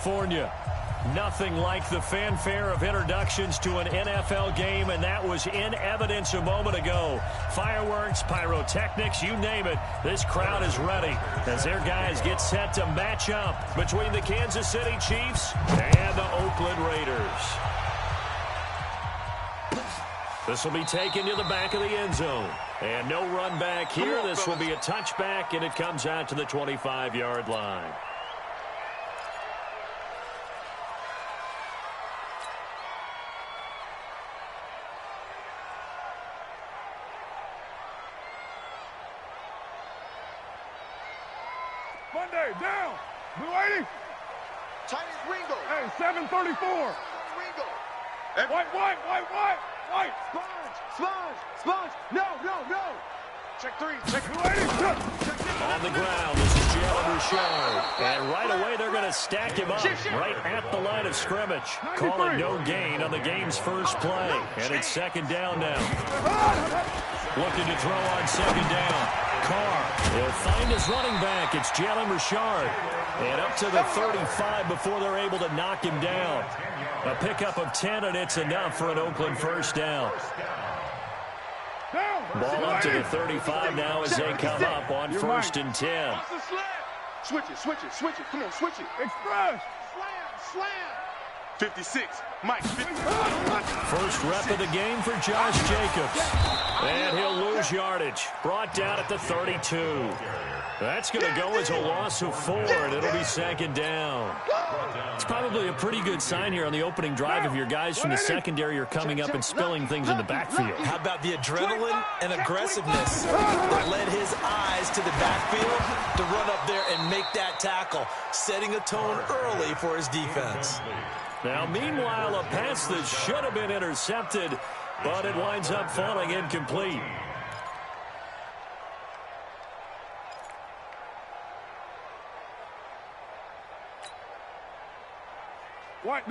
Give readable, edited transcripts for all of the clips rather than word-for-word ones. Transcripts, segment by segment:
California. Nothing like the fanfare of introductions to an NFL game, and that was in evidence a moment ago. Fireworks, pyrotechnics, you name it. This crowd is ready as their guys get set to match up between the Kansas City Chiefs and the Oakland Raiders. This will be taken to the back of the end zone. And no run back here. This will be a touchback, and it comes out to the 25-yard line. Monday, down. Blue 80. Tight end Ringo. Hey, 734. Ringo. White. Sponge. No. Check 3. Check Blue 80. On the ground, this is Jalen Richard. And right away, they're going to stack him up right at the line of scrimmage. Calling no gain on the game's first play. And it's second down now. Looking to throw on second down. Carr, he'll find his running back. It's Jalen Richard. And up to the 35 before they're able to knock him down. A pickup of 10, and it's enough for an Oakland first down. Ball up to the 35 now as they come up on first and 10. Switch it. Come on, switch it. Express. Slam. 56. Mike. 50. First rep of the game for Josh Jacobs. And he'll lose yardage. Brought down at the 32. That's going to go as a loss of 4, and it'll be second down. It's probably a pretty good sign here on the opening drive if your guys from the secondary are coming up and spilling things in the backfield. How about the adrenaline and aggressiveness that led his eyes to the backfield to run up there and make that tackle, setting a tone early for his defense. Now, meanwhile, a pass that should have been intercepted, but it winds up falling incomplete.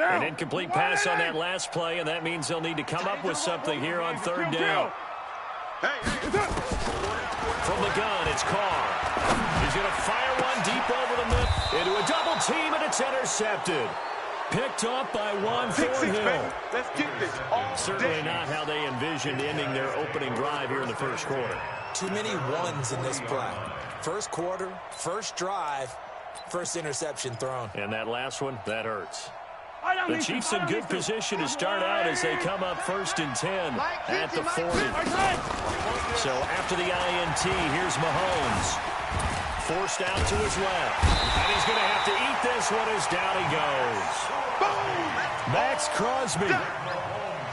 An incomplete pass on that last play, and that means they'll need to come up with something here on third down. From the gun, it's Carr. He's going to fire one deep over the middle into a double team, and it's intercepted. Picked off by Juan Thornhill. Let's get this all Certainly not how they envisioned ending their opening drive here in the first quarter. Too many ones in this play. First quarter, first drive, first interception thrown. And that last one, that hurts. The Chiefs in good position to start out as they come up first and 10 at the 40. So after the INT, here's Mahomes. Forced out to his left. And he's going to have to eat this one as down he goes. Max Crosby.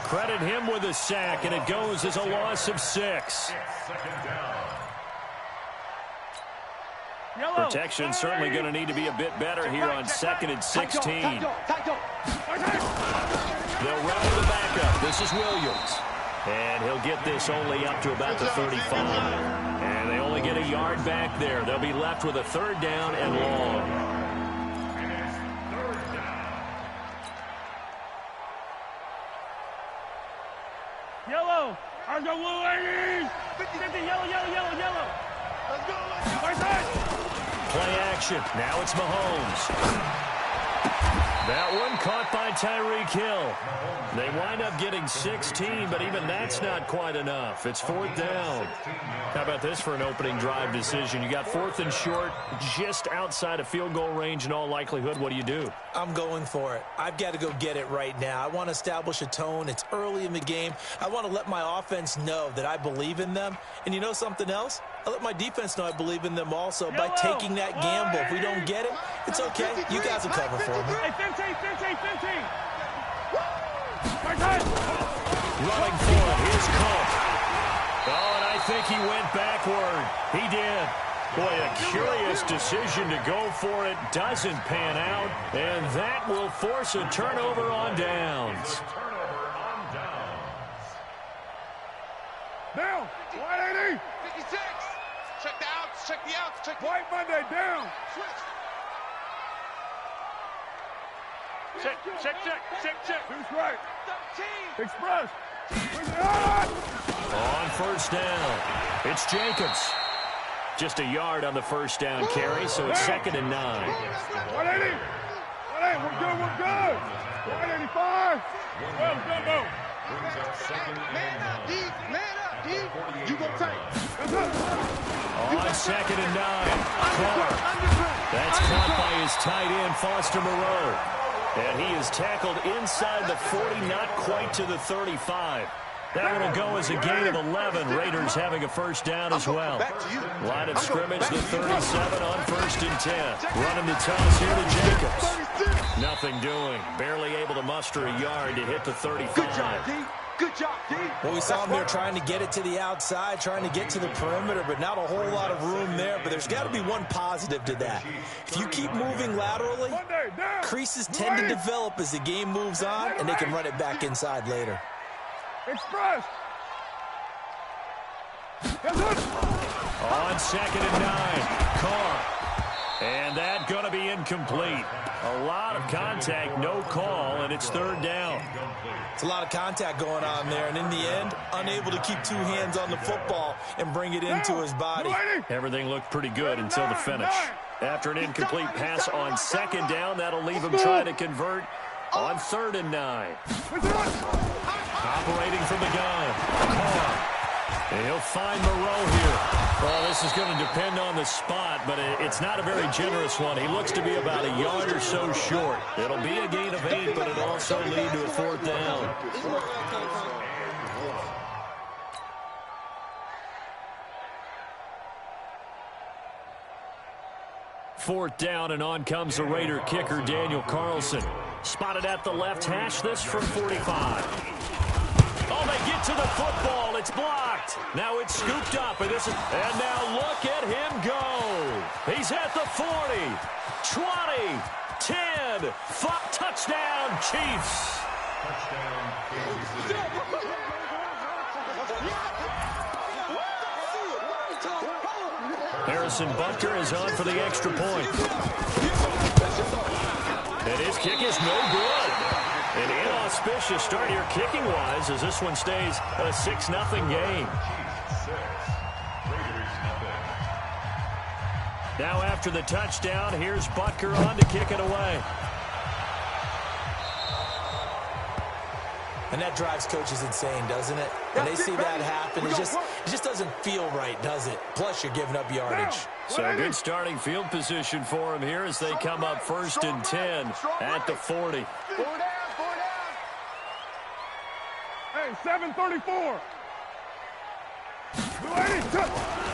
Credit him with a sack, and it goes as a loss of 6. Protection certainly going to need to be a bit better here on 2nd and 16. They'll run to the backup. This is Williams. And he'll get this only up to about the 35. And they only get a yard back there. They'll be left with a third down and long. Yellow. Our go blue 80. 50, yellow. Let's go. Play action. Now it's Mahomes. That one caught by Tyreek Hill. They wind up getting 16, but even that's not quite enough. It's fourth down. How about this for an opening drive decision? You got 4th and short, just outside of field goal range in all likelihood. What do you do? I'm going for it. I've got to go get it right now. I want to establish a tone. It's early in the game. I want to let my offense know that I believe in them. And you know something else? I let my defense know I believe in them also by taking that gamble. If we don't get it, it's okay. You guys will cover for me. Hey, 15. Running for it. Here's Cook. Oh, and I think he went backward. He did. Boy, a curious decision to go for it. Doesn't pan out. And that will force a turnover on downs. Down. 180. 56. Check the outs. Check the White Monday, down. Check. Who's right? 13. Express. On first down, it's Jacobs. Just a yard on the first down carry, so it's 2nd and 9. 180. 180, we're we're good. 185. Well, Jumbo. Man up, D. Man up, D. You gonna take. On 2nd and 9. Carr. That's caught by his tight end, Foster Moreau. And he is tackled inside the 40, not quite to the 35. That one will go as a gain of 11. Raiders having a first down as well. Line of scrimmage, the 37 on 1st and 10. Running the toss here to Jacobs. Nothing doing. Barely able to muster a yard to hit the 35. Good job, D. Good job, D. Well, we saw him there trying to get it to the outside, trying to get to the perimeter, but not a whole lot of room there. But there's got to be one positive to that. If you keep moving laterally, creases tend to develop as the game moves on, and they can run it back inside later. Express. On 2nd and 9. Carr. And that going to be incomplete. A lot of contact, no call, and it's 3rd down. It's a lot of contact going on there, and in the end, unable to keep 2 hands on the football and bring it into his body. Everything looked pretty good until the finish. After an incomplete pass on 2nd down, that'll leave him trying to convert on 3rd and 9. Operating from the gun. Carr. And he'll find Moreau here. Well, this is going to depend on the spot, but it's not a very generous one. He looks to be about a yard or so short. It'll be a gain of 8, but it'll also lead to a 4th down. Fourth down, and on comes the Raider kicker, Daniel Carlson. Spotted at the left hash, this from 45. Oh, they get to the football. It's blocked. Now it's scooped up, and now look at him go. He's at the 40, 20, 10, 5, touchdown, Chiefs. Harrison Butker is on for the extra point. And his kick is no good. An inauspicious start here kicking-wise as this one stays a 6-0 game. Now after the touchdown, here's Butker on to kick it away. And that drives coaches insane, doesn't it? When they see that happen, it just doesn't feel right, does it? Plus, you're giving up yardage. So a good starting field position for him here as they come up 1st and 10 at the 40. Hey, 734.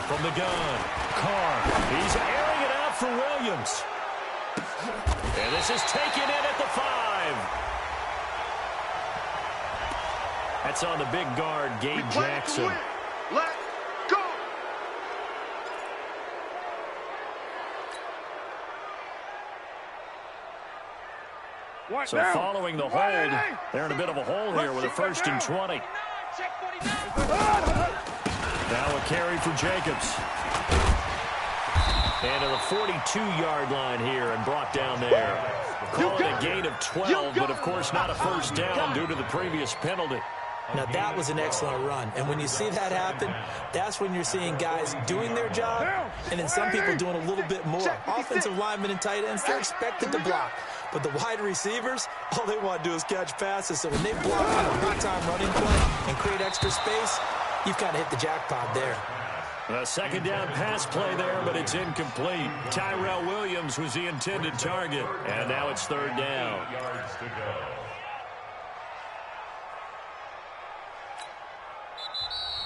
From the gun, Carr. He's airing it out for Williams. And this is taken in at the 5. That's on the big guard, Gabe Jackson. Let's go. So following the hold, they're in a bit of a hole here with a 1st and 20. Now a carry for Jacobs. And to the 42-yard line here and brought down there. Call it a gain of 12, but of course not a first down due to the previous penalty. Now, that was an excellent run. And when you see that happen, that's when you're seeing guys doing their job and then some people doing a little bit more. Offensive linemen and tight ends, they're expected to block. But the wide receivers, all they want to do is catch passes. So when they block on a big-time running play and create extra space, you've kind of hit the jackpot there. A 2nd down pass play there, but it's incomplete. Tyrell Williams was the intended target. And now it's 3rd down.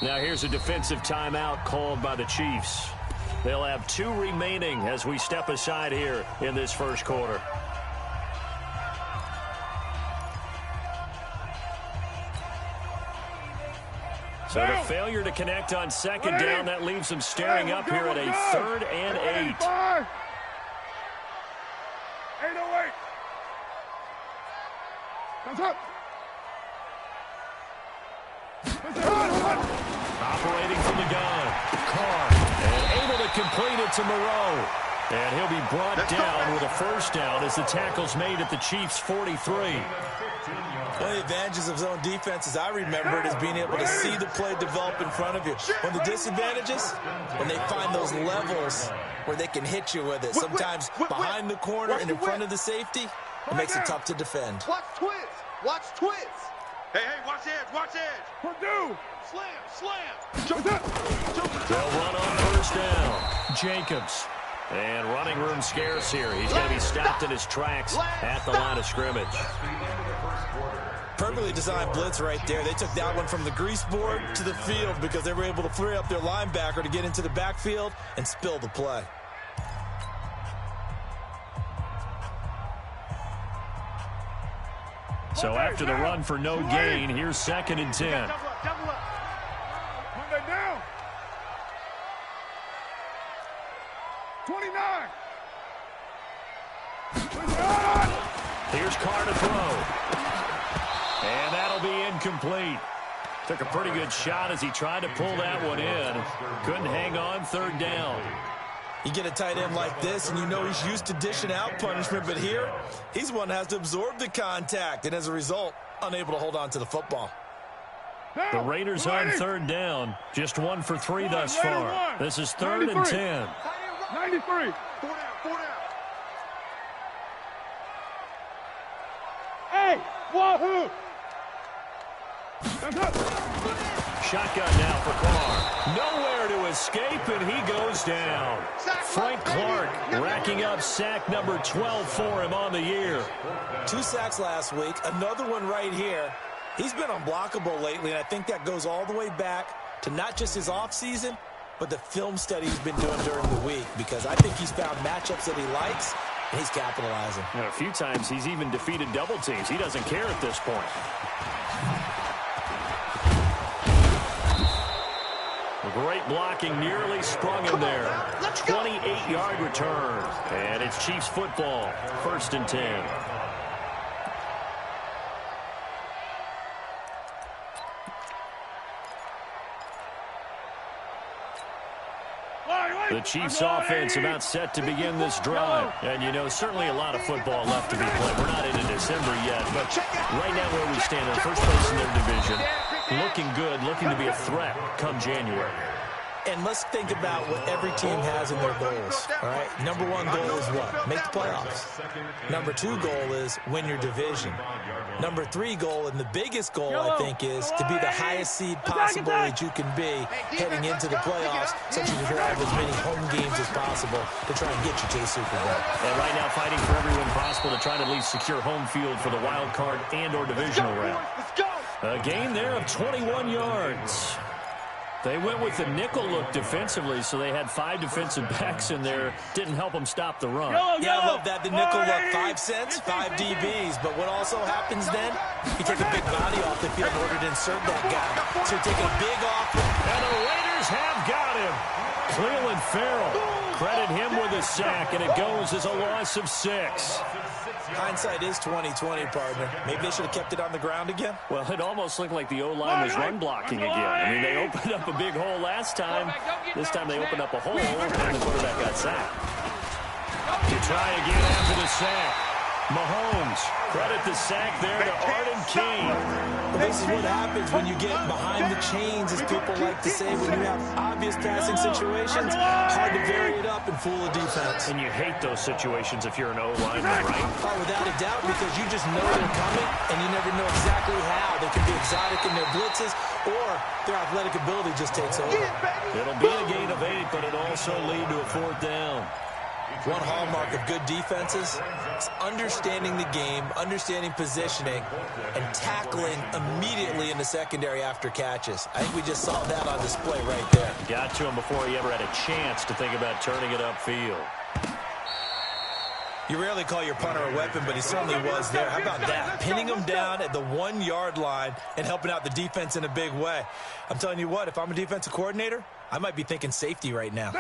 Now here's a defensive timeout called by the Chiefs. They'll have 2 remaining as we step aside here in this first quarter. So the failure to connect on 2nd down, that leaves them staring up here at a 3rd and 8. 808. Comes up. Operating from the gun, Carr, and able to complete it to Moreau. And he'll be brought down with a 1st down as the tackle's made at the Chiefs' 43. One of the advantages of zone defense, as I remember it, is being able to see the play develop in front of you. One of the disadvantages, when they find those levels where they can hit you with it, sometimes behind the corner and in front of the safety, It makes it tough to defend. Watch twist. Watch twist. Hey, watch edge. Watch edge. Purdue. Slam. They'll run on first down. Jacobs. And running room scarce here. He's going to be stopped in his tracks at the line of scrimmage. Perfectly designed blitz right there. They took that one from the grease board to the field because they were able to free up their linebacker to get into the backfield and spill the play. So after the run for no gain, here's 2nd and 10. Double up. Monday down. 29. Here's Carr to throw. And that'll be incomplete. Took a pretty good shot as he tried to pull that one in. Couldn't hang on, 3rd down. You get a tight end like this, and you know he's used to dishing out punishment, but here, he's one that has to absorb the contact, and as a result, unable to hold on to the football. The Raiders on 3rd down. Just 1 for 3 thus far. This is 3rd and 10. 93. 4 down. Hey, wahoo! Shotgun now for Carr. Nowhere to escape, and he goes down. Frank Clark racking up sack number 12 for him on the year. 2 sacks last week, another one right here. He's been unblockable lately, and I think that goes all the way back to not just his offseason, but the film study he's been doing during the week, because I think he's found matchups that he likes, and he's capitalizing. A few times he's even defeated double teams. He doesn't care at this point. Great blocking, nearly sprung him there. 28-yard return. And it's Chiefs football, 1st and 10. The Chiefs offense about set to begin this drive. And, you know, certainly a lot of football left to be played. We're not into December yet, but right now where we stand in first place in their division, looking good, looking to be a threat come January. And let's think about what every team has in their goals, all right? Number 1 goal is what? Make the playoffs. Number 2 goal is win your division. Number 3 goal, and the biggest goal, I think, is to be the highest seed possible that you can be heading into the playoffs, so that you can have as many home games as possible to try and get you to the Super Bowl. And right now fighting for every win possible to try to at least secure home field for the wild card and or divisional round. A gain there of 21 yards. They went with the nickel look defensively, so they had 5 defensive backs in there. Didn't help them stop the run. Yeah, I love that. The nickel look, 5 cents, 5 DBs. But what also happens then, you take a big body off the field in order to insert that guy. So you're taking a big off. And the Raiders have got him. Cleveland Farrell. Credit him with a sack, and it goes as a loss of 6. Hindsight is 20/20, partner. Maybe they should have kept it on the ground again. Well, it almost looked like the O-line was run blocking again. I mean, they opened up a big hole last time. This time they opened up a hole, and the quarterback got sacked. To try again after the sack. Mahomes, credit the sack there to Arden Key. Well, this is what happens when you get behind the chains, as people like to say, when you have obvious passing situations. Hard to vary it up and fool a defense. And you hate those situations if you're an O-lineman, right? Oh, without a doubt, because you just know they're coming, and you never know exactly how. They can be exotic in their blitzes, or their athletic ability just takes over. It'll be a gain of 8, but it'll also lead to a 4th down. One hallmark of good defenses is understanding the game, understanding positioning, and tackling immediately in the secondary after catches. I think we just saw that on display right there. Got to him before he ever had a chance to think about turning it upfield. You rarely call your punter a weapon, but he certainly was there. How about that? Pinning him down at the 1-yard line and helping out the defense in a big way. I'm telling you what, if I'm a defensive coordinator, I might be thinking safety right now.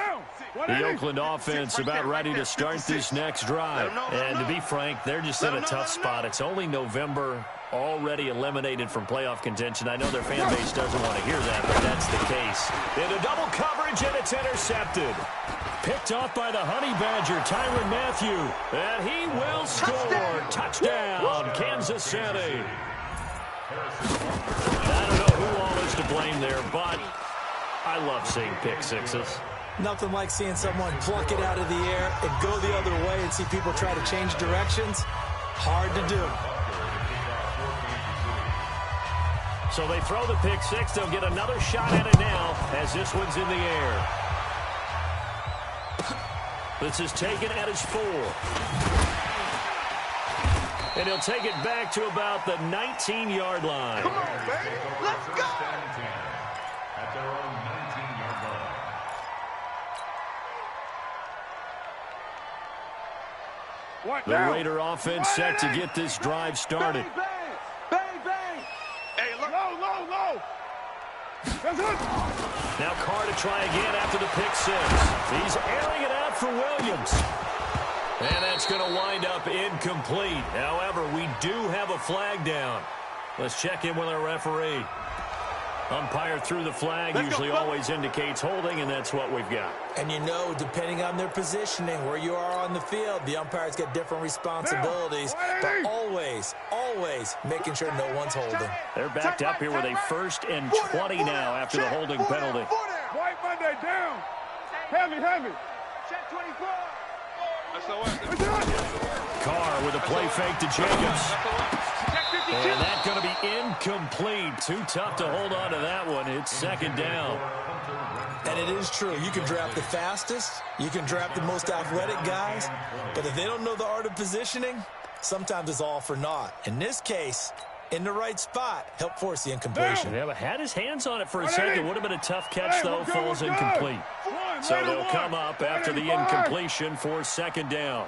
The Oakland offense about ready to start this next drive. And to be frank, they're just in a tough spot. It's only November, already eliminated from playoff contention. I know their fan base doesn't want to hear that, but that's the case. Into double coverage, and it's intercepted. Picked off by the Honey Badger, Tyrann Mathieu. And he will score. Touchdown, Kansas City. I don't know who all is to blame there, but I love seeing pick sixes. Nothing like seeing someone pluck it out of the air and go the other way and see people try to change directions. Hard to do. So they throw the pick six. They'll get another shot at it now as this one's in the air. This is taken at his 4. And he'll take it back to about the 19-yard line. Come on, baby. Let's go. At their own 19-yard line. The Raider offense set to get this drive started. Bang, bang, bang, bang. Hey, look. Low, low, low. That's it. Now Carr to try again after the pick six. He's airing it out for Williams. And that's going to wind up incomplete. However, we do have a flag down. Let's check in with our referee. Umpire threw the flag, usually always indicates holding, and that's what we've got. And you know, depending on their positioning, where you are on the field, the umpires get different responsibilities, but always, always making sure no one's holding. They're backed up here with a 1st and 20 now after the holding penalty. White Monday down. Heavy, heavy. Check 24. Carr with a play fake to Jacobs. And that's going to be incomplete. Too tough to hold on to that one. It's 2nd down. And it is true. You can draft the fastest. You can draft the most athletic guys. But if they don't know the art of positioning, sometimes it's all for naught. In this case, in the right spot, help force the incompletion. Yeah, but had his hands on it for a second. Would have been a tough catch, though. Falls incomplete. So they'll come up after the incompletion for 2nd down.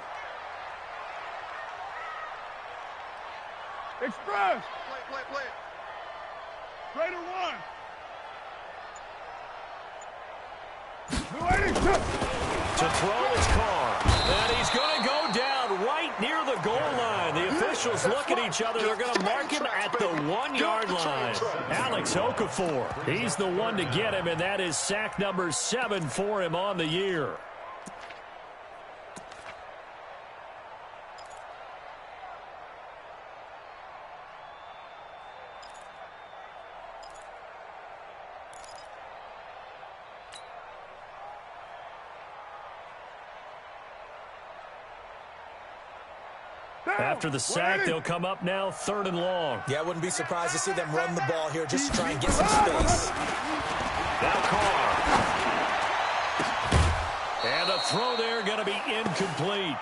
Express. Play. Raider 1. To throw is Carr. And he's going to go down right near the goal line. The officials look at each other. They're going to mark him at the 1-yard line. Alex Okafor. He's the one to get him, and that is sack number 7 for him on the year. After the sack, they'll come up now 3rd and long. Yeah, I wouldn't be surprised to see them run the ball here just to try and get some space. Now Carr. And a throw there going to be incomplete.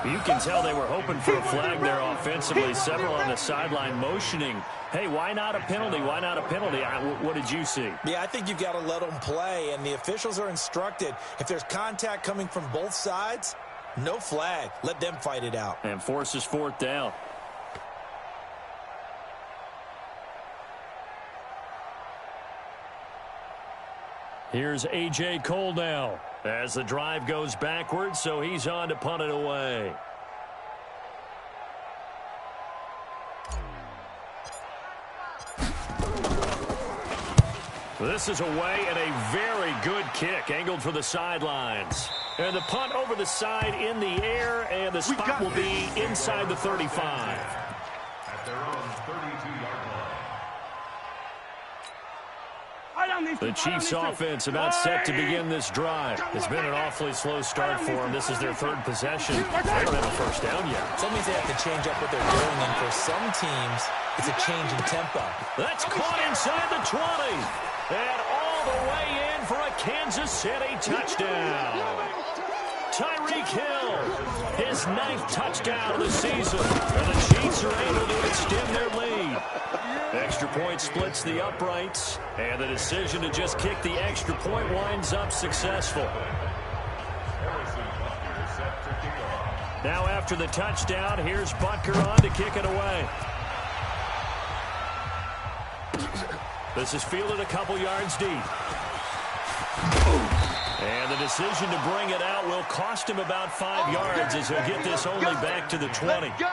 You can tell they were hoping for a flag there offensively. Several on the sideline motioning. Hey, why not a penalty? Why not a penalty? What did you see? Yeah, I think you've got to let them play, and the officials are instructed. If there's contact coming from both sides, no flag. Let them fight it out. And forces 4th down. Here's A.J. Cole now as the drive goes backwards, so he's on to punt it away. This is away and a very good kick angled for the sidelines. And the punt over the side in the air, and the spot will be inside the 35. At their own 32-yard line. The Chiefs offense about set to begin this drive. It's been an awfully slow start for them. This is their 3rd possession. They don't have a first down yet. So that means they have to change up what they're doing, and for some teams, it's a change in tempo. That's caught inside the 20. And all the way in for a Kansas City touchdown. Tyreek Hill, his 9th touchdown of the season. And the Chiefs are able to extend their lead. Extra point splits the uprights. And the decision to just kick the extra point winds up successful. Now after the touchdown, here's Butker on to kick it away. This is fielded a couple yards deep. And the decision to bring it out will cost him about 5 yards as he'll get this only back to the 20. At their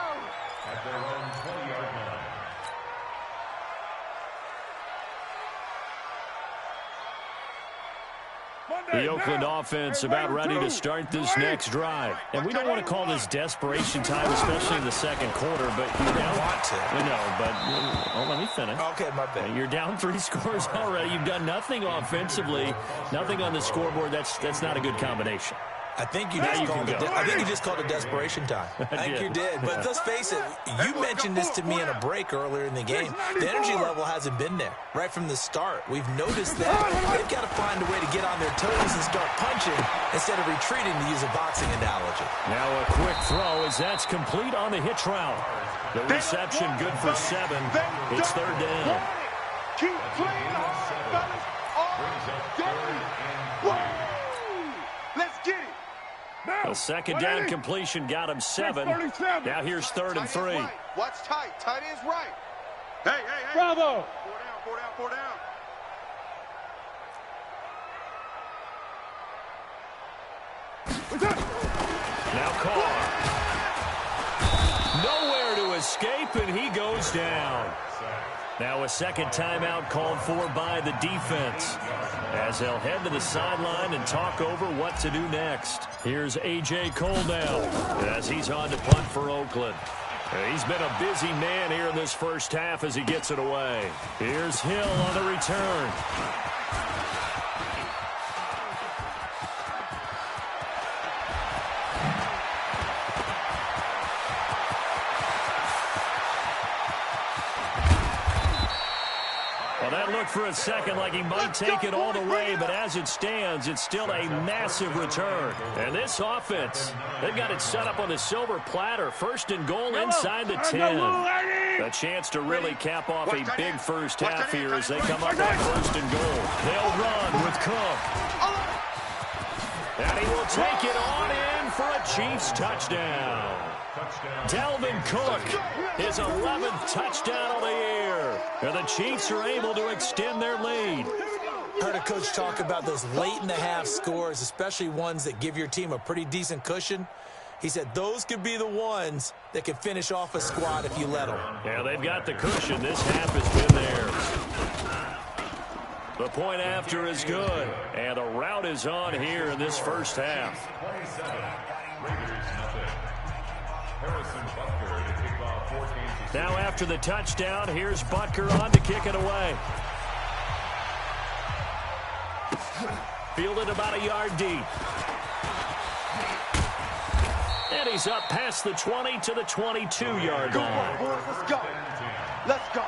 own 20-yard line. The Oakland offense about ready to start this next drive. And we don't want to call this desperation time, especially in the 2nd quarter, but you're down. Want to. I know, but let me finish. Okay, my bad. You're down 3 scores already. You've done nothing offensively, nothing on the scoreboard. That's not a good combination. I think you just called it desperation time. I think you did. But let's face it, you mentioned this to me in a break earlier in the game. The energy level hasn't been there right from the start. We've noticed that. They've got to find a way to get on their toes and start punching instead of retreating, to use a boxing analogy. Now a quick throw as that's complete on the hitch route. The reception good for 7. It's third down. Keep playing hard, fellas. Let's get it. A second down completion got him 7. Now here's 3rd and 3. Watch tight. Tight end's right. Hey. Bravo. 4 down. Now Carr. Nowhere to escape, and he goes down. Now a second timeout called for by the defense, as they'll head to the sideline and talk over what to do next. Here's A.J. Cole now, as he's on to punt for Oakland. He's been a busy man here in this first half as he gets it away. Here's Hill on the return. Well, that looked for a second like he might take it all the way, but as it stands, it's still a massive return. And this offense, they've got it set up on the silver platter. 1st and goal inside the 10. A chance to really cap off a big first half here as they come up on 1st and goal. They'll run with Cook. And he will take it on in for a Chiefs touchdown. Dalvin Cook, his 11th touchdown of the year. And the Chiefs are able to extend their lead. Heard a coach talk about those late-in-the-half scores, especially ones that give your team a pretty decent cushion. He said those could be the ones that can finish off a squad if you let them. Yeah, they've got the cushion. This half has been theirs. The point after is good. And the route is on here in this first half. Now after the touchdown, here's Butker on to kick it away. Fielded about a yard deep. And he's up past the 20 to the 22-yard line. Let's go. Let's go.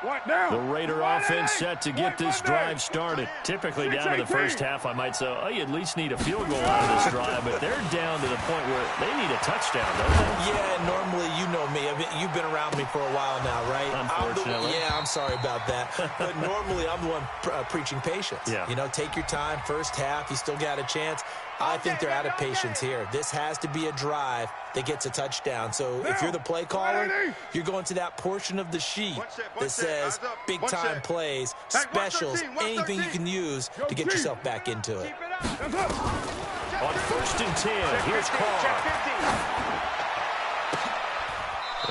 What now? The Raider offense set to get this drive started. Typically down to the first half, I might say, oh, you at least need a field goal out of this drive, but they're down to the point where they need a touchdown, don't they? Yeah, normally, you know me. You've been around me for a while now, right? Unfortunately. I'm sorry about that. But normally, I'm the one preaching patience. Yeah. You know, take your time. First half, you still got a chance. I think they're out of patience here. This has to be a drive that gets a touchdown. So if you're the play caller, you're going to that portion of the sheet that says big-time plays, specials, anything you can use to get yourself back into it. On 1st and 10, here's Carr.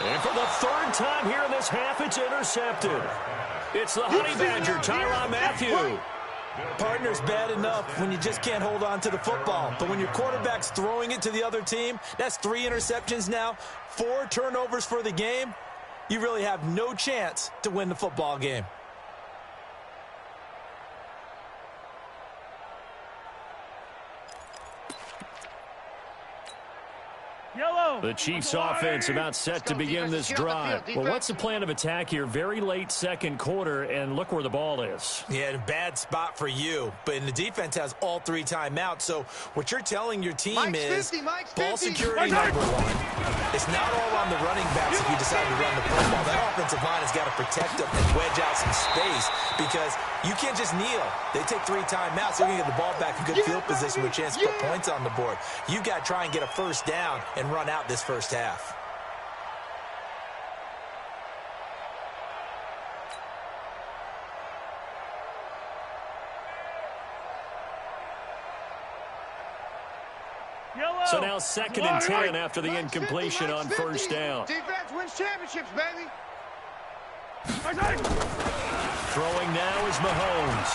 And for the 3rd time here in this half, it's intercepted. It's the Honey Badger, Tyrann Mathieu. Partner's bad enough when you just can't hold on to the football. But when your quarterback's throwing it to the other team, that's 3 interceptions now, 4 turnovers for the game. You really have no chance to win the football game. The Chiefs offense about set to begin this drive. Well, what's the plan of attack here? Very late 2nd quarter, and look where the ball is. Yeah, bad spot for you. But the defense has all 3 timeouts. So what you're telling your team is ball security number 1. It's not all on the running backs if you decide to run the football. That offensive line has got to protect them and wedge out some space because you can't just kneel. They take 3 timeouts. They're going to get the ball back in good field position with a chance to put points on the board. You got to try and get a first down and run out this first half. So now 2nd and 10 after the incompletion on 1st down. Defense wins championships, baby. Throwing now is Mahomes.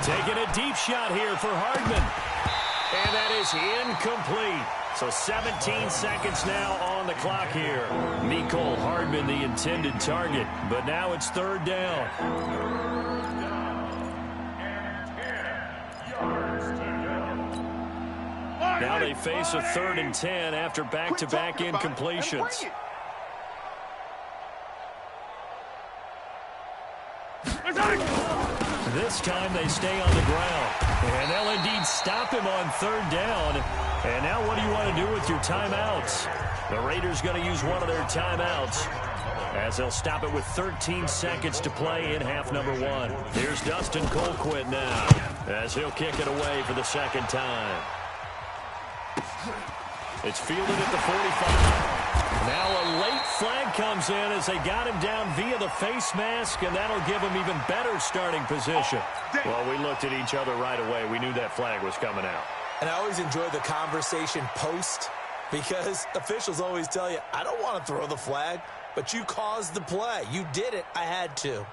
Taking a deep shot here for Hardman. And that is incomplete. So 17 seconds now on the clock here. Mecole Hardman the intended target, but now it's third down. Now they face a 3rd and 10 after back-to-back incompletions. This time they stay on the ground. And they'll indeed stop him on 3rd down. And now what do you want to do with your timeouts? The Raiders going to use one of their timeouts as they'll stop it with 13 seconds to play in half number 1. Here's Dustin Colquitt now as he'll kick it away for the 2nd time. It's fielded at the 45. Now a late flag comes in as they got him down via the face mask, and that'll give him even better starting position. Well, we looked at each other right away. We knew that flag was coming out. And I always enjoy the conversation post because officials always tell you, I don't want to throw the flag, but you caused the play. You did it. I had to.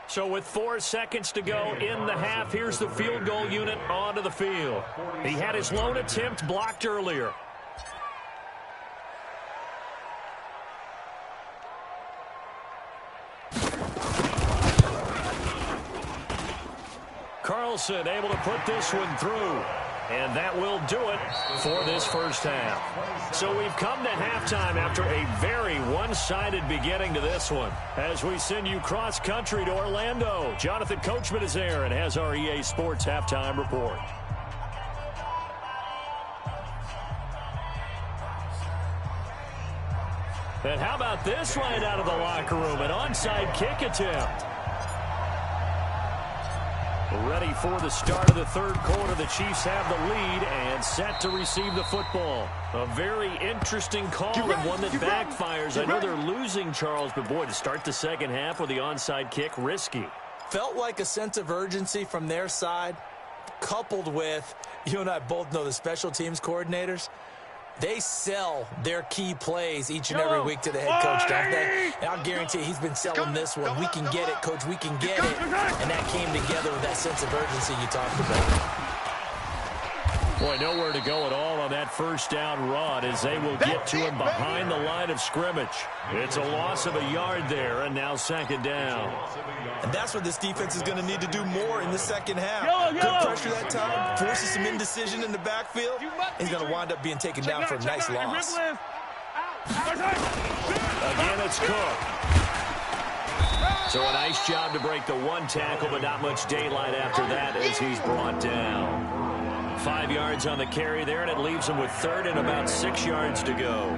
So with 4 seconds to go in the half, here's the field goal unit onto the field. He had his lone attempt blocked earlier. Carlson able to put this one through. And that will do it for this first half. So we've come to halftime after a very one-sided beginning to this one. As we send you cross-country to Orlando, Jonathan Coachman is there and has our EA Sports halftime report. And how about this right out of the locker room? An onside kick attempt. Ready for the start of the 3rd quarter. The Chiefs have the lead and set to receive the football. A very interesting call and one that backfires. I know they're losing, Charles, but boy, to start the 2nd half with the onside kick, risky. Felt like a sense of urgency from their side, coupled with, you and I both know the special teams coordinators. They sell their key plays each and every week to the head coach, don't they? And I'll guarantee he's been selling this one. We can get it, coach. We can get it. And that came together with that sense of urgency you talked about. Boy, nowhere to go at all on that first down run as they will get to him behind the line of scrimmage. It's a loss of a yard there, and now 2nd down. And that's what this defense is going to need to do more in the 2nd half. Good pressure that time, forces some indecision in the backfield. He's going to wind up being taken down for a nice loss. Again, it's Cook. So a nice job to break the 1 tackle, but not much daylight after that as he's brought down. 5 yards on the carry there, and it leaves him with 3rd and about 6 yards to go.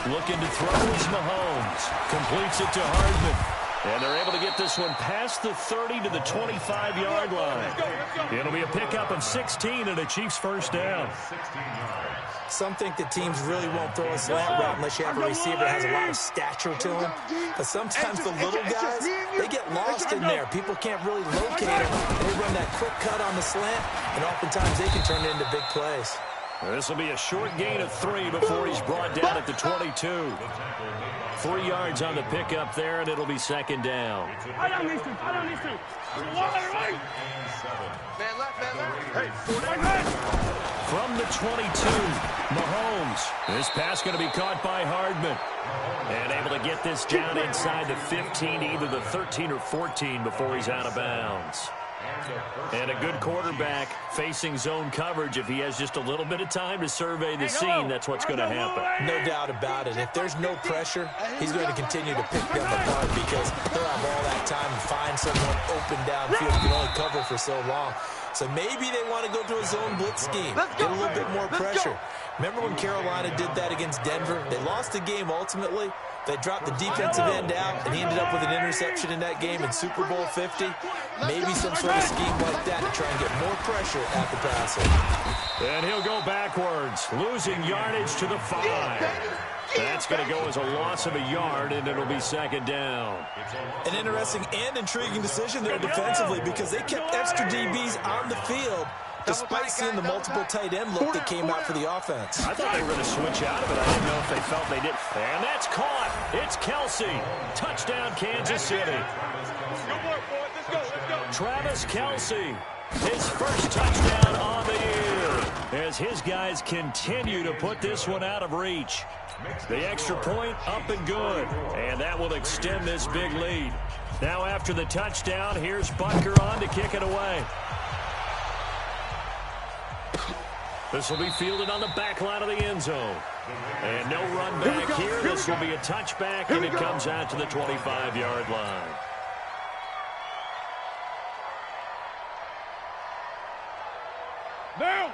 Looking to throw is Mahomes. Completes it to Hardman. And they're able to get this one past the 30 to the 25-yard line. It'll be a pickup of 16 and a Chiefs first down. Some think that teams really won't throw a slant route unless you have a receiver that has a lot of stature to him. But sometimes the little guys, they get lost in there. People can't really locate them. They run that quick cut on the slant, and oftentimes they can turn it into big plays. This will be a short gain of 3 before he's brought down at the 22. 3 yards on the pickup there, and it'll be 2nd down. Man left, man left. From the 22, Mahomes. This pass going to be caught by Hardman. And able to get this down inside the 15, either the 13 or 14 before he's out of bounds. And a good quarterback facing zone coverage. If he has just a little bit of time to survey the scene, that's what's going to happen. No doubt about it. If there's no pressure, he's going to continue to pick them apart because they'll have all that time to find someone open downfield who can only cover for so long. So maybe they want to go to a zone blitz scheme, get a little bit more pressure. Remember when Carolina did that against Denver? They lost the game ultimately. They dropped the defensive end out, and he ended up with an interception in that game in Super Bowl 50. Maybe some sort of scheme like that to try and get more pressure at the passer. And he'll go backwards, losing yardage to the 5. That's going to go as a loss of a yard, and it'll be 2nd down. An interesting and intriguing decision there defensively because they kept extra DBs on the field. despite seeing the multiple tight end look that came out for the offense. I thought they were going to switch out of it. I didn't know if they felt they did. And that's caught. It's Kelsey. Touchdown, Kansas City. Good work, boys. Let's go. Let's go. Travis Kelsey, his first touchdown on the year, as his guys continue to put this one out of reach. The extra point up and good, and that will extend this big lead. Now after the touchdown, here's Butker on to kick it away. This will be fielded on the back line of the end zone. And no run back here. This will be a touchback, and it comes out to the 25-yard line.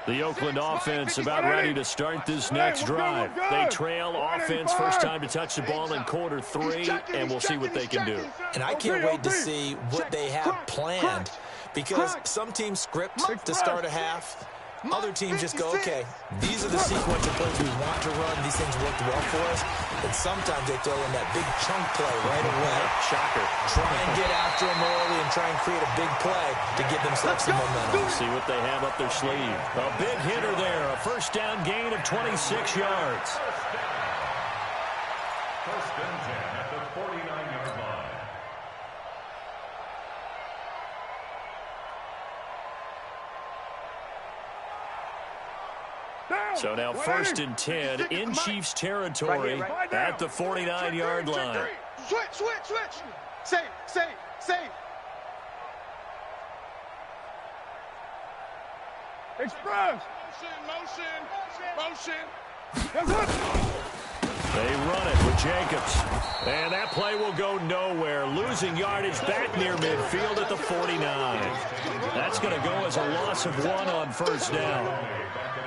The Oakland offense about ready to start this next drive. They trail offense first time to touch the ball in quarter 3, and we'll see what they can do. And I can't wait to see what they have planned, because some teams script to start a half. Other teams just go, okay, these are the sequence of plays we want to run. These things worked well for us. And sometimes they throw in that big chunk play right away. Shocker. Try and get after them early and try and create a big play to give themselves some momentum. See what they have up their sleeve. A big hitter there. A first down gain of 26 yards. First and 10 at the 49-yard line. So now first and 10 in Chiefs territory at the 49-yard line. Switch. Safe. Express. Motion. That's it. They run it with Jacobs. And that play will go nowhere. Losing yardage back near midfield at the 49. That's going to go as a loss of 1 on first down.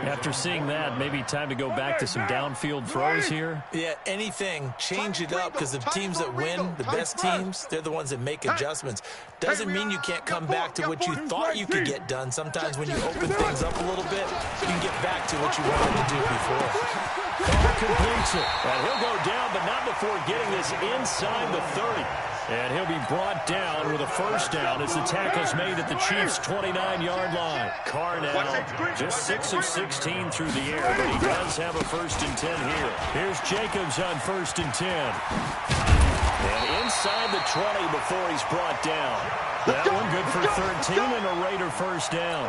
After seeing that, maybe time to go back to some downfield throws here. Yeah, anything. Change it up, because the teams that win, the best teams, they're the ones that make adjustments. Doesn't mean you can't come back to what you thought you could get done. Sometimes when you open things up a little bit, you can get back to what you wanted to do before. Carr completes it. And he'll go down, but not before getting this inside the 30. And he'll be brought down with a first down as the tackle's made at the Chiefs' 29-yard line. Carr now just 6 of 16 through the air, but he does have a first and 10 here. Here's Jacobs on first and 10. And inside the 20 before he's brought down. That one good for 13 and a Raider first down.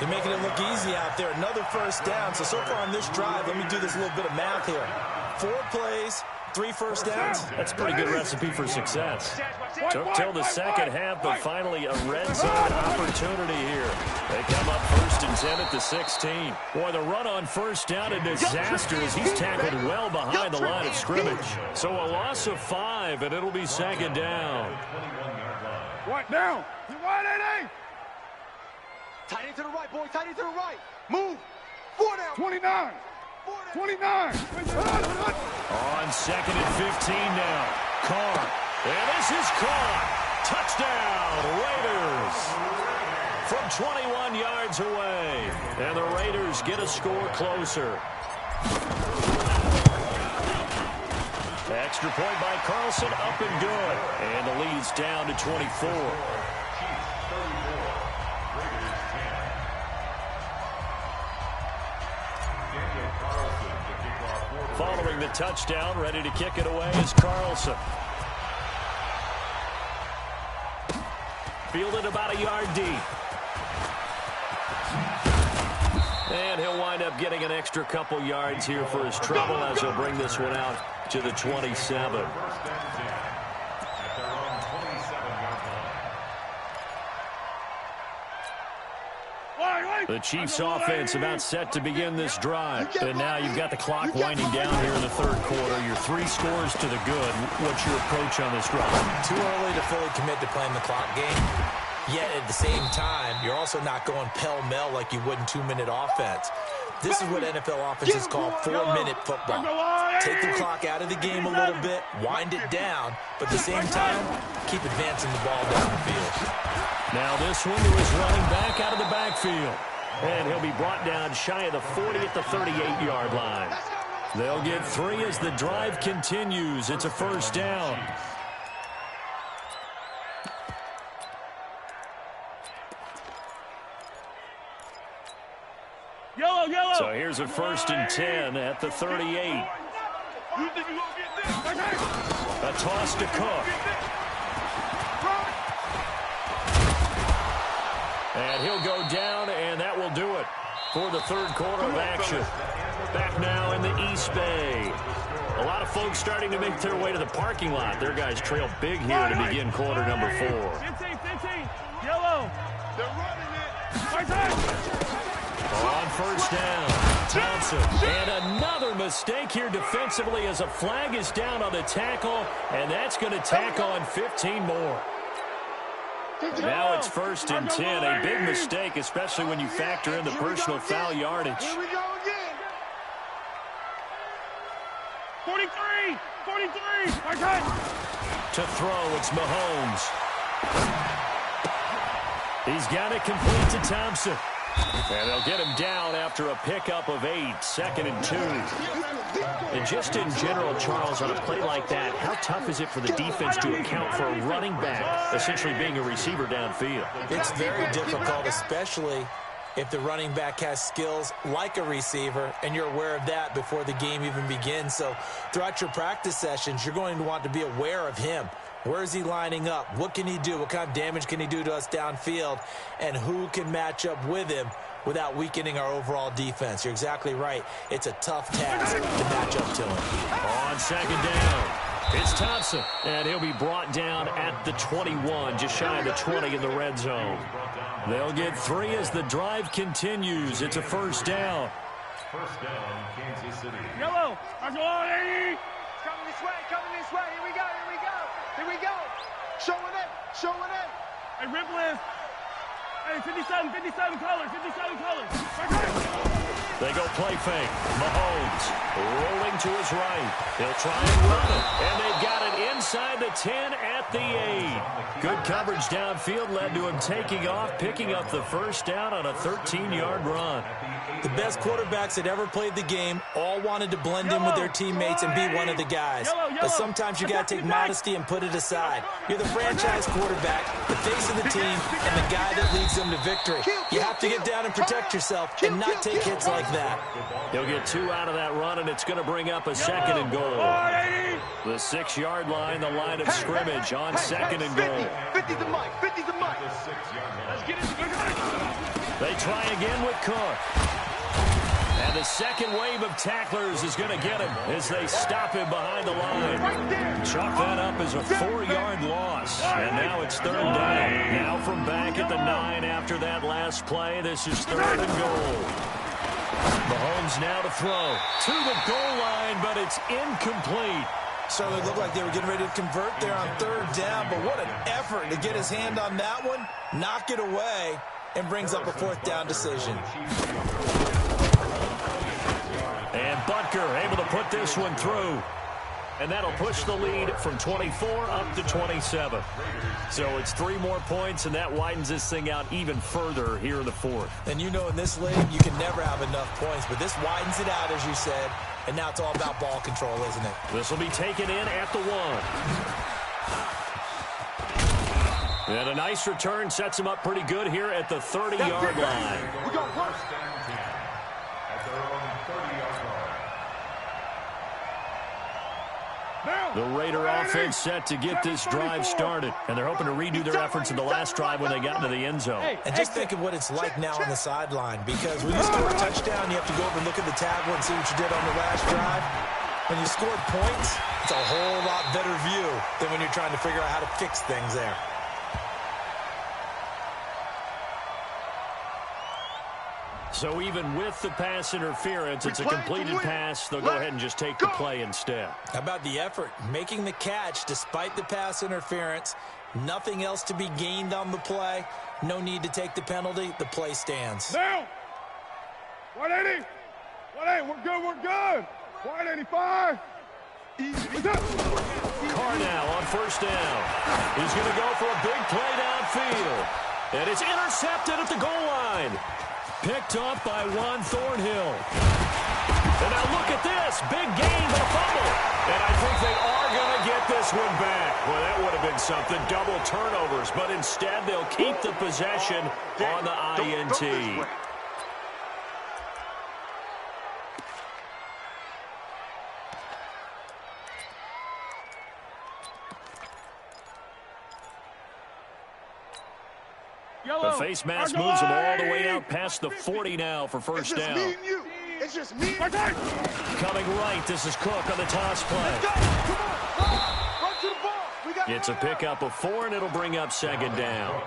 They're making it look easy out there. Another first down. So far on this drive, let me do this little bit of math here. 4 plays, 3 first downs. That's a pretty good recipe for success. Took till the second half, but finally a red zone opportunity here. They come up first and 10 at the 16. Boy, the run on first down, a disaster as he's tackled well behind the line of scrimmage. So a loss of 5, and it'll be second down. What down? You wide 8-8. Tight end to the right, boy. Tight end to the right. Move. 4 down. 29. 29. On second and 15 now. Carr. And this is caught. Touchdown, Raiders. From 21 yards away. And the Raiders get a score closer. Extra point by Carlson, up and good. And the lead's down to 24. Following the touchdown, ready to kick it away is Carlson. Fielded about a yard deep. And he'll wind up getting an extra couple yards here for his trouble as he'll bring this one out to the 27. The Chiefs offense about set to begin this drive. And now you've got the clock winding down here in the third quarter. Your 3 scores to the good. What's your approach on this drive? Too early to fully commit to playing the clock game. Yet at the same time, you're also not going pell-mell like you would in 2-minute offense. This is what NFL offenses call 4-minute football. Take the clock out of the game a little bit, wind it down, but at the same time, keep advancing the ball down the field. Now this one is running back out of the backfield. And he'll be brought down shy of the 40 at the 38-yard line. They'll get 3 as the drive continues. It's a first down. So here's a 1st and 10 at the 38. A toss to Cook. And he'll go down, and that will do it for the 3rd quarter of action. Back now in the East Bay. A lot of folks starting to make their way to the parking lot. Their guys trail big here to begin quarter number 4. 15, yellow. They're running it. On 1st down, Thompson. And another mistake here defensively as a flag is down on the tackle, and that's going to tack on 15 more. Now it's 1st and 10. A big mistake, especially when you factor in the personal foul yardage. Here we go again. 43. To throw, it's Mahomes. He's got it complete to Thompson. And they'll get him down after a pickup of 8, 2nd and 2. And just in general, Charles, on a play like that, how tough is it for the defense to account for a running back essentially being a receiver downfield? It's very difficult, especially if the running back has skills like a receiver, and you're aware of that before the game even begins. So throughout your practice sessions, you're going to want to be aware of him. Where is he lining up? What can he do? What kind of damage can he do to us downfield? And who can match up with him without weakening our overall defense? You're exactly right. It's a tough task to match up to him. On 2nd down, it's Thompson. And he'll be brought down at the 21, just shy of the 20 in the red zone. They'll get 3 as the drive continues. It's a 1st down. 1st down, Kansas City. Yellow. That's all, 80. Coming this way. Here we go. Showing it. Hey, rip list. Hey, 57 colors. They go play fake. Mahomes rolling to his right. He'll try and run it. And they've got it inside the 10 at the 8. Good coverage downfield led to him taking off, picking up the 1st down on a 13-yard run. The best quarterbacks that ever played the game all wanted to blend in with their teammates and be one of the guys. But sometimes you got to take modesty and put it aside. You're the franchise quarterback, the face of the team, and the guy that leads them to victory. You have to get down and protect yourself and not take hits like that. He'll get 2 out of that run, and it's going to bring up a 2nd and goal. The 6-yard line, the line of scrimmage on 2nd and goal. 50's the mic. Let's get it. They try again with Cook. And the second wave of tacklers is going to get him as they stop him behind the line. Chalk that up as a 4-yard loss. And now it's 3rd down. Now from back at the 9 after that last play, this is 3rd and goal. Mahomes now to throw to the goal line, but it's incomplete. Certainly looked like they were getting ready to convert there on 3rd down, but what an effort to get his hand on that one, knock it away, and brings up a 4th down decision. And Butker able to put this one through. And that'll push the lead from 24 up to 27. So it's 3 more points, and that widens this thing out even further here in the 4th. And you know in this league, you can never have enough points, but this widens it out, as you said, and now it's all about ball control, isn't it? This will be taken in at the 1. And a nice return sets him up pretty good here at the 30-yard line. We're going to work. At their own 30-yard line. The Raider offense set to get this drive started. And they're hoping to redo their efforts in the last drive when they got into the end zone. And just think of what it's like now on the sideline, because when you score a touchdown, you have to go over and look at the tablet and see what you did on the last drive. When you scored points, it's a whole lot better view than when you're trying to figure out how to fix things there. So even with the pass interference, it's a completed pass. They'll go ahead and just take the play instead. How about the effort? Making the catch despite the pass interference. Nothing else to be gained on the play. No need to take the penalty. The play stands. Down. 180. 180. We're good. 185. Carr now on 1st down. He's going to go for a big play downfield. And it's intercepted at the goal line. Picked off by Juan Thornhill. And now look at this. Big gain, but a fumble. And I think they are going to get this one back. Well, that would have been something. Double turnovers. But instead, they'll keep the possession on the INT. The face mask moves him all the way out past the 40 now for first down. It's just me. Coming right, this is Cook on the toss play. It's a pickup of 4, and it'll bring up second down.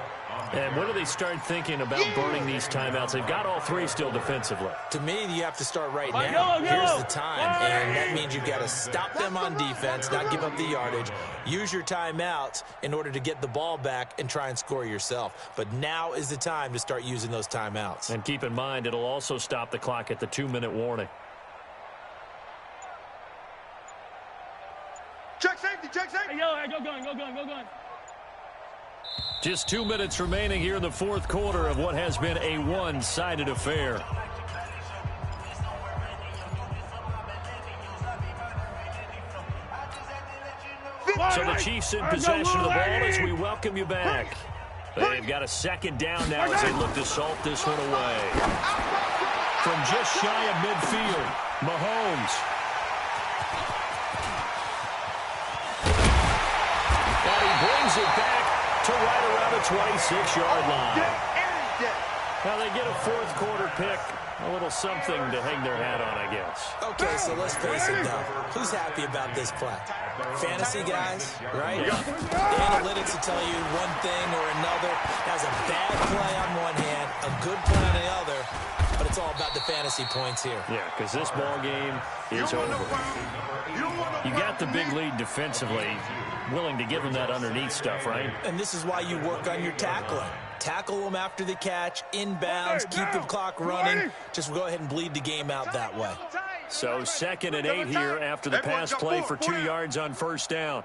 And when do they start thinking about burning these timeouts? They've got all 3 still defensively. To me, you have to start right now. Here's the time, and that means you've got to stop them on defense, not give up the yardage. Use your timeouts in order to get the ball back and try and score yourself. But now is the time to start using those timeouts. And keep in mind, it'll also stop the clock at the 2-minute warning. Check safety, check safety. Hey, yo, go gun. Just 2 minutes remaining here in the fourth quarter of what has been a one-sided affair. So the Chiefs in possession of the ball as we welcome you back. They've got a second down now as they look to salt this one away. From just shy of midfield, Mahomes. And he brings it back to right around the 26-yard line. Now they get a fourth quarter pick. A little something to hang their hat on, I guess. Okay, so let's face it, though. Who's happy about this play? Fantasy guys, right? Yeah. The analytics will tell you one thing or another. That's a bad play on one hand, a good play on the other, but it's all about the fantasy points here. Yeah, because this ball game is over. You got the big lead defensively, willing to give them that underneath stuff, right? And this is why you work on your tackling. Tackle them after the catch, inbounds, keep the clock running. Just go ahead and bleed the game out that way. So 2nd and 8 here after the pass play for 2 yards on first down.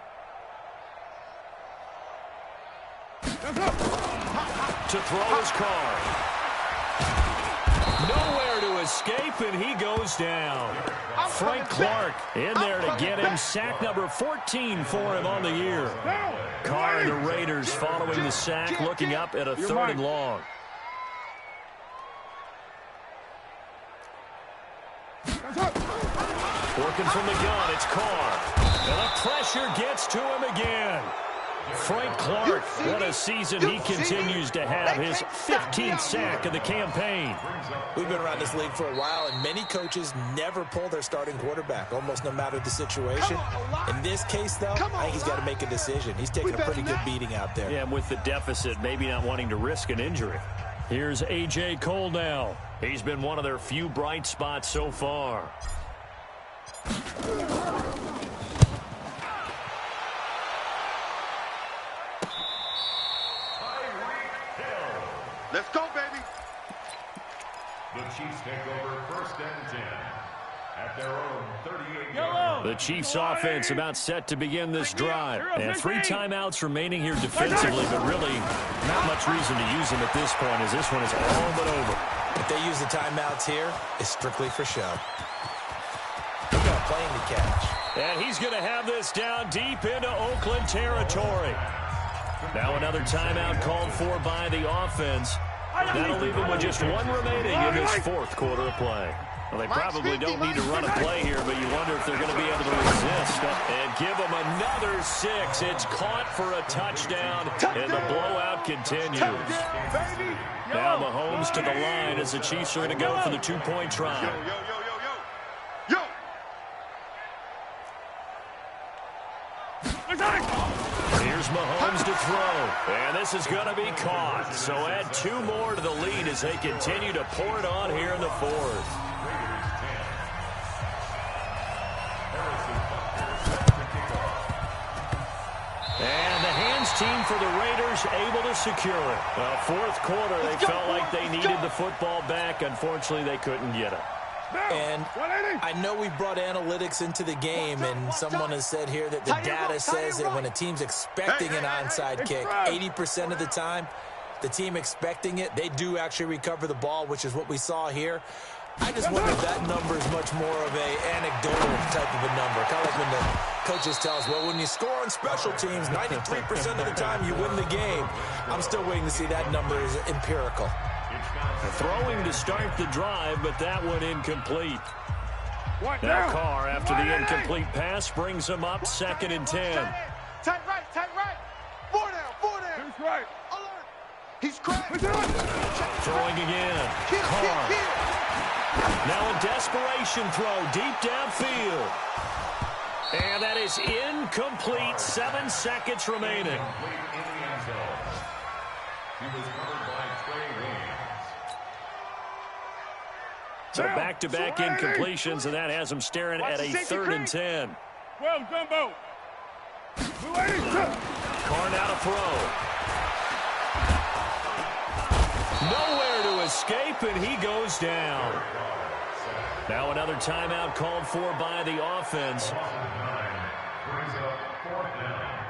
To throw his car. Nowhere to escape, and he goes down. Frank Clark in there to get him. Sack number 14 for him on the year. Carr and the Raiders following the sack, looking up at a 3rd and long. Working from the gun, it's Carr. And the pressure gets to him again. Frank Clark, what a season he continues to have. His 15th sack of the campaign. We've been around this league for a while, and many coaches never pull their starting quarterback, almost no matter the situation. In this case, though, I think he's got to make a decision. He's taking a pretty good beating out there. Yeah, and with the deficit, maybe not wanting to risk an injury. Here's A.J. Cole now. He's been one of their few bright spots so far. Let's go, baby. The Chiefs take over 1st and 10 at their own 38-yard. The Chiefs offense about set to begin this drive. And 3 timeouts remaining here defensively, but really not much reason to use them at this point as this one is all but over. If they use the timeouts here, it's strictly for show. They're going to play in the catch. And he's going to have this down deep into Oakland territory. Now another timeout called for by the offense. That'll leave them with just 1 remaining in this fourth quarter of play. Well, they probably don't need to run a play here, but you wonder if they're going to be able to resist. And give them another 6. It's caught for a touchdown, and the blowout continues. Now Mahomes to the line as the Chiefs are going to go for the 2-point try. Yo. Here's Mahomes to throw, and this is going to be caught. So add 2 more to the lead as they continue to pour it on here in the fourth. And the hands team for the Raiders able to secure it. Well, fourth quarter, they felt like they needed the football back. Unfortunately, they couldn't get it. And I know we brought analytics into the game, and someone has said here that the data says that when a team's expecting an onside kick, 80% of the time, the team expecting it, they do actually recover the ball, which is what we saw here. I just wonder if that number is much more of an anecdotal type of a number. Kind of like when the coaches tell us, well, when you score on special teams, 93% of the time you win the game. I'm still waiting to see that number is empirical. Throwing to start the drive, but that one incomplete. Now Carr, after the incomplete pass, brings him up 2nd and 10. Tight right. 4 down. Who's right? Alert. He's cracked. Throwing again. Carr. Now a desperation throw deep downfield. And that is incomplete. 7 seconds remaining. He was covered by Trey Williams. So back-to-back incompletions, and that has him staring at a 3rd and 10. Well, Gumbo. Carr now to throw. Nowhere to escape, and he goes down. Now another timeout called for by the offense. Brings up 4th down.